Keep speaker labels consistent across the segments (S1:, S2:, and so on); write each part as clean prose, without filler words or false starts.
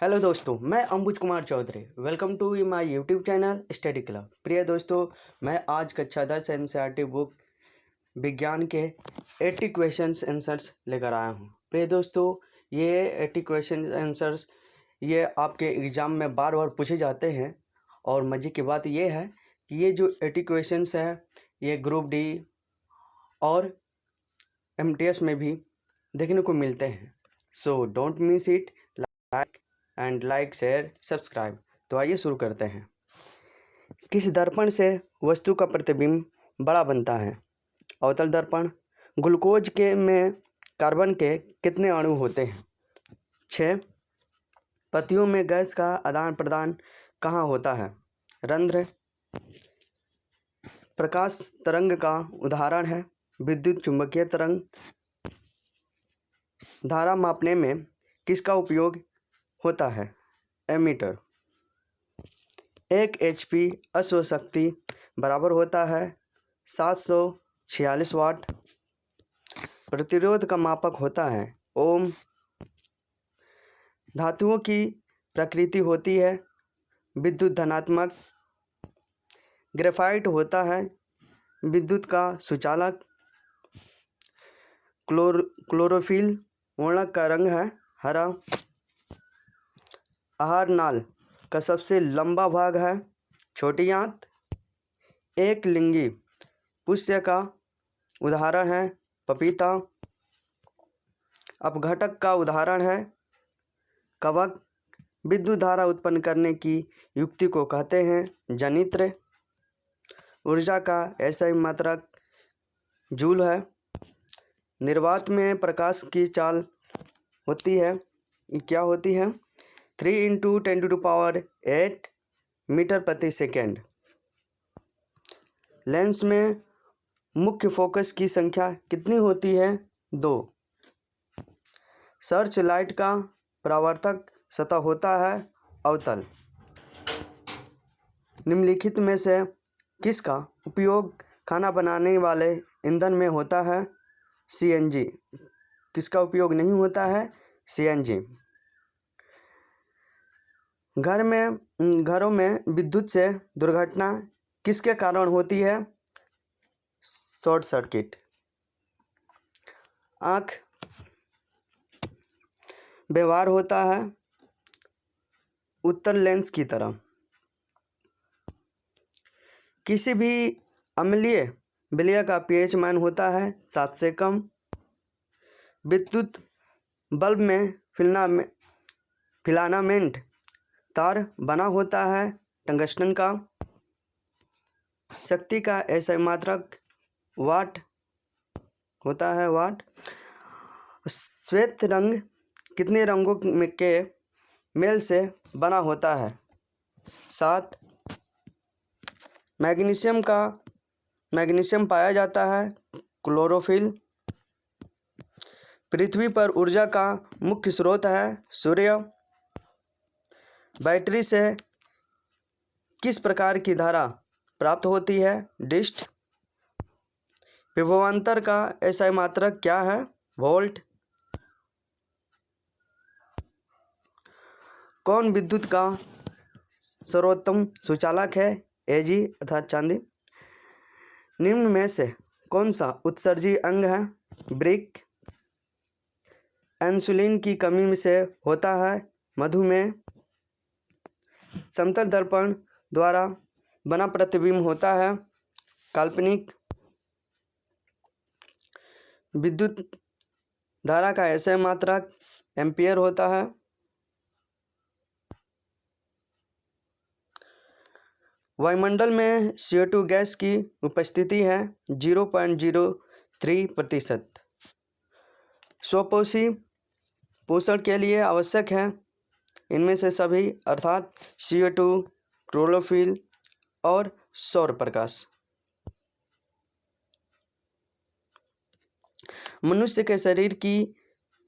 S1: Hello दोस्तों, मैं Ambuj Kumar Chaudhary. Welcome to my YouTube channel study club. प्रिय दोस्तों, मैं आज कक्षा 10 एनसीईआरटी बुक विज्ञान के 80 क्वेश्चंस आंसर्स लेकर आया हूं। प्रिय दोस्तों, ये 80 क्वेश्चन आंसर्स ये आपके एग्ज़ाम में बार बार पूछे जाते हैं। और मज़े की बात ये है कि ये जो 80 क्वेश्चंस हैं ये ग्रुप डी और एमटीएस में भी देखने को मिलते हैं। So don't miss it. Like share subscribe. तो आइए शुरू करते हैं। किस दर्पण से वस्तु का प्रतिबिंब बड़ा बनता है? अवतल दर्पण। ग्लूकोज के में कार्बन के कितने अणु होते हैं? 6। पत्तियों में गैस का आदान प्रदान कहाँ होता है? रंध्र। प्रकाश तरंग का उदाहरण है विद्युत चुंबकीय तरंग। धारा मापने में किसका उपयोग होता है? एमीटर। 1 HP अश्व शक्ति बराबर होता है 746 वाट। प्रतिरोध का मापक होता है ओम। धातुओं की प्रकृति होती है विद्युत धनात्मक। ग्रेफाइट होता है विद्युत का सुचालक। क्लोरोफिल वर्णक का रंग है हरा। आहार नाल का सबसे लंबा भाग है छोटी आंत। एक लिंगी पुष्य का उदाहरण है पपीता। अपघटक का उदाहरण है कवक। विद्युत धारा उत्पन्न करने की युक्ति को कहते हैं जनित्र। ऊर्जा का ऐसा मात्रक जूल है। निर्वात में प्रकाश की चाल होती है क्या होती है? 3 × 10⁸ मीटर प्रति सेकेंड। लेंस में मुख्य फोकस की संख्या कितनी होती है? 2। सर्च लाइट का परावर्तक सतह होता है अवतल। निम्नलिखित में से किसका उपयोग खाना बनाने वाले ईंधन में होता है? CNG। किसका उपयोग नहीं होता है? CNG। घरों में विद्युत से दुर्घटना किसके कारण होती है? Short circuit. आँख व्यवहार होता है उत्तल लेंस की तरह। किसी भी अम्लीय विलय का pH मान होता है 7 से कम। विद्युत बल्ब में फिलामेंट तार बना होता है टंगस्टन का। शक्ति का ऐसा मात्रक वाट होता है वाट। श्वेत रंग कितने रंगों के मेल से बना होता है? 7। मैग्नीशियम पाया जाता है क्लोरोफिल। पृथ्वी पर ऊर्जा का मुख्य स्रोत है सूर्य। बैटरी से किस प्रकार की धारा प्राप्त होती है? डिस्ट। विभवांतर का ऐसा मात्रक क्या है? वोल्ट। कौन विद्युत का सर्वोत्तम सुचालक है? Ag अर्थात चांदी। निम्न में से कौन सा उत्सर्जी अंग है? ब्रिक। इंसुलिन की कमी से होता है मधुमेह। समतल दर्पण द्वारा बना प्रतिबिंब होता है काल्पनिक। विद्युत धारा का ऐसा मात्रक एम्पियर होता है। वायुमंडल में CO2 गैस की उपस्थिति है 0.03%। स्वपोषी पोषण के लिए आवश्यक है इनमें से सभी अर्थात CO2, क्लोरोफिल और सौर प्रकाश। मनुष्य के शरीर की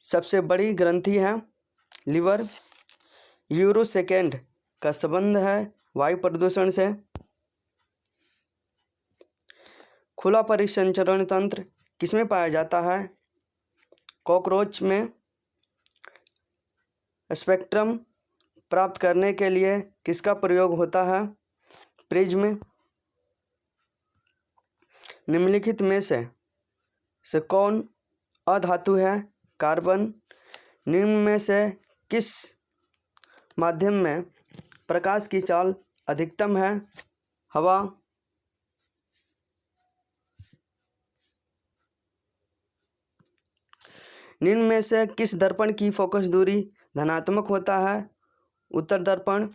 S1: सबसे बड़ी ग्रंथि है लिवर। यूरो सेकेंड का संबंध है वायु प्रदूषण से। खुला परिसंचरण तंत्र किसमें पाया जाता है? कॉकरोच में। स्पेक्ट्रम प्राप्त करने के लिए किसका प्रयोग होता है? प्रिज्म। निम्नलिखित में से कौन अधातु है? कार्बन। निम्न में से किस माध्यम में प्रकाश की चाल अधिकतम है? हवा। निम्न में से किस दर्पण की फोकस दूरी धनात्मक होता है? उत्तर दर्पण।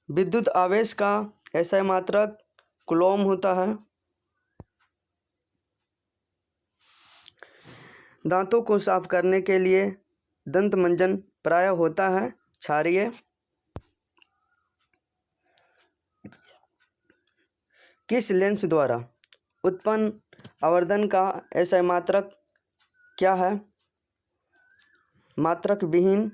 S1: विद्युत आवेश का SI मात्रक कूलॉम होता है। दांतों को साफ करने के लिए दंत मंजन प्राय होता है क्षारीय। किस लेंस द्वारा उत्पन्न आवर्धन का SI मात्रक क्या है? मात्रक विहीन।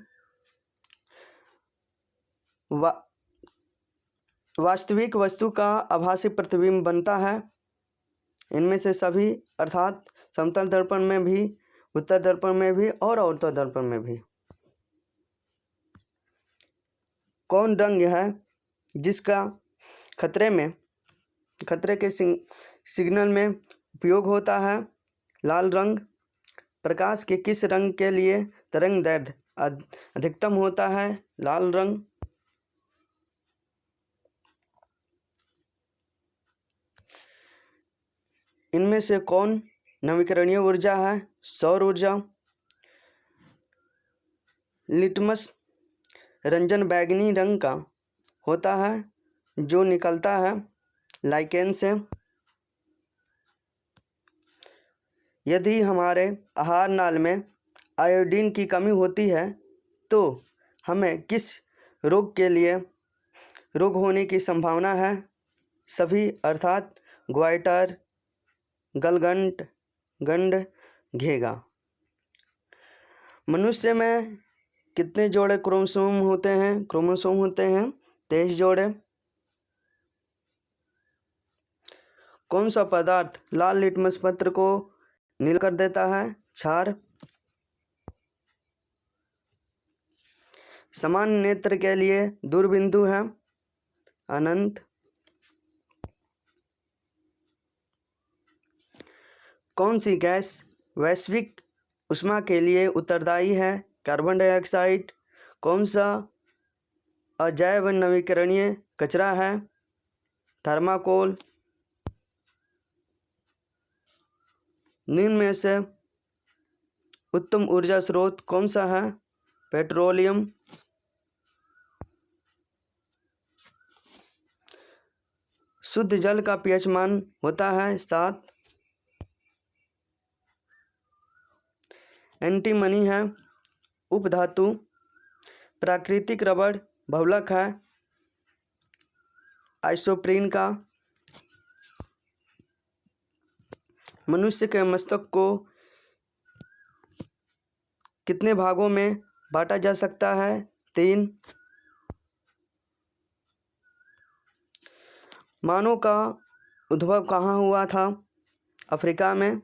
S1: वास्तविक वस्तु का आभासी प्रतिबिंब बनता है इनमें से सभी, अर्थात समतल दर्पण में भी, उत्तर दर्पण में भी और अवतल दर्पण में भी। कौन रंग है जिसका खतरे के सिग्नल में उपयोग होता है? लाल रंग। प्रकाश के किस रंग के लिए तरंग दैर्ध्य अधिकतम होता है? लाल रंग। इनमें से कौन नवीकरणीय ऊर्जा है? सौर ऊर्जा। लिटमस रंजन बैंगनी रंग का होता है जो निकलता है लाइकेन से। यदि हमारे आहार नाल में आयोडीन की कमी होती है तो हमें किस रोग होने की संभावना है? सभी, अर्थात ग्वाइटर, गंड, घेगा। मनुष्य में कितने जोड़े क्रोमोसोम होते हैं? 23 जोड़े। कौन सा पदार्थ लाल लिटमस पत्र को नीला कर देता है? क्षार। समान नेत्र के लिए दूरबिंदु है अनंत। कौन सी गैस वैश्विक उष्मा के लिए उत्तरदायी है? Carbon dioxide. कौन सा अजैव नवीकरणीय कचरा है? थर्माकोल। निम्न में से उत्तम ऊर्जा स्रोत कौन सा है? पेट्रोलियम। शुद्ध जल का pH मान होता है 7। एंटीमनी है उपधातु। प्राकृतिक रबड़ बहुलक है आइसोप्रीन का। मनुष्य के मस्तक को कितने भागों में बांटा जा सकता है? 3। मानव का उद्भव कहाँ हुआ था? अफ्रीका में।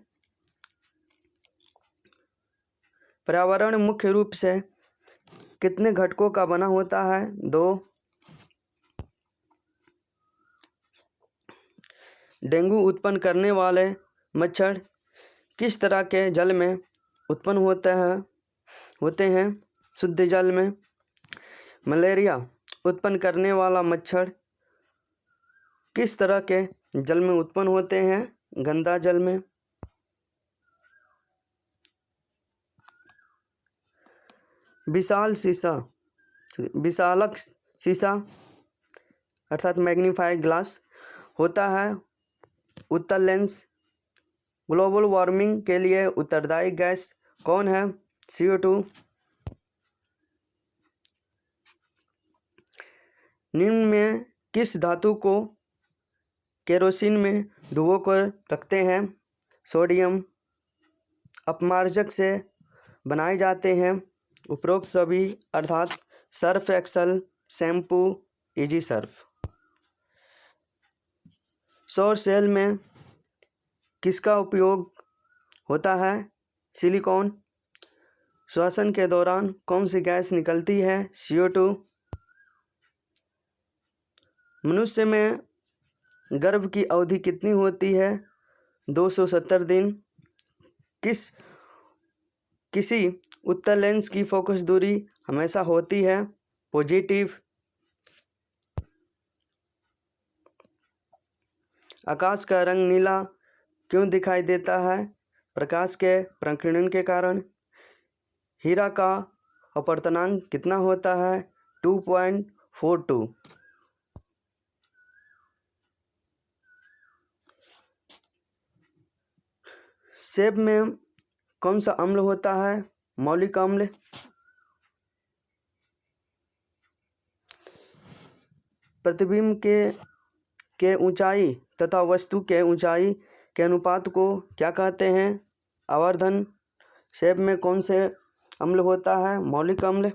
S1: पर्यावरण मुख्य रूप से कितने घटकों का बना होता है? 2। डेंगू उत्पन्न करने वाले मच्छर किस तरह के जल में उत्पन्न होते हैं? शुद्ध जल में। मलेरिया उत्पन्न करने वाला मच्छर किस तरह के जल में उत्पन्न होते हैं? गंदा जल में। विशालक शीशा अर्थात मैग्नीफाइंग ग्लास होता है उत्तल लेंस। ग्लोबल वार्मिंग के लिए उत्तरदायी गैस कौन है? CO2। निम्न में किस धातु को केरोसिन में डुबोकर रखते हैं? सोडियम। अपमार्जक से बनाए जाते हैं उपरोक्त सभी, अर्थात Surf Excel, shampoo, easy Surf. सौर सेल में किसका उपयोग होता है? सिलिकॉन। श्वसन के दौरान कौन सी गैस निकलती है? CO2। मनुष्य में गर्भ की अवधि कितनी होती है? 270 दिन। किसी उत्तल लेंस की फोकस दूरी हमेशा होती है पॉजिटिव। आकाश का रंग नीला क्यों दिखाई देता है? प्रकाश के प्रकीर्णन के कारण। हीरा का अपवर्तनांक कितना होता है? 2.42। सेब में कौन सा अम्ल होता है? मौलिक अम्ल। प्रतिबिंब के ऊंचाई तथा वस्तु के ऊंचाई के अनुपात को क्या कहते हैं? आवर्धन। सेब में कौन से अम्ल होता है? मौलिक अम्ल।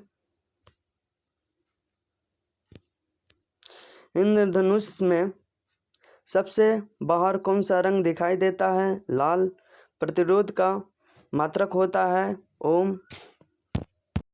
S1: इंद्रधनुष में सबसे बाहर कौन सा रंग दिखाई देता है? लाल। प्रतिरोध का मात्रक होता है ओम।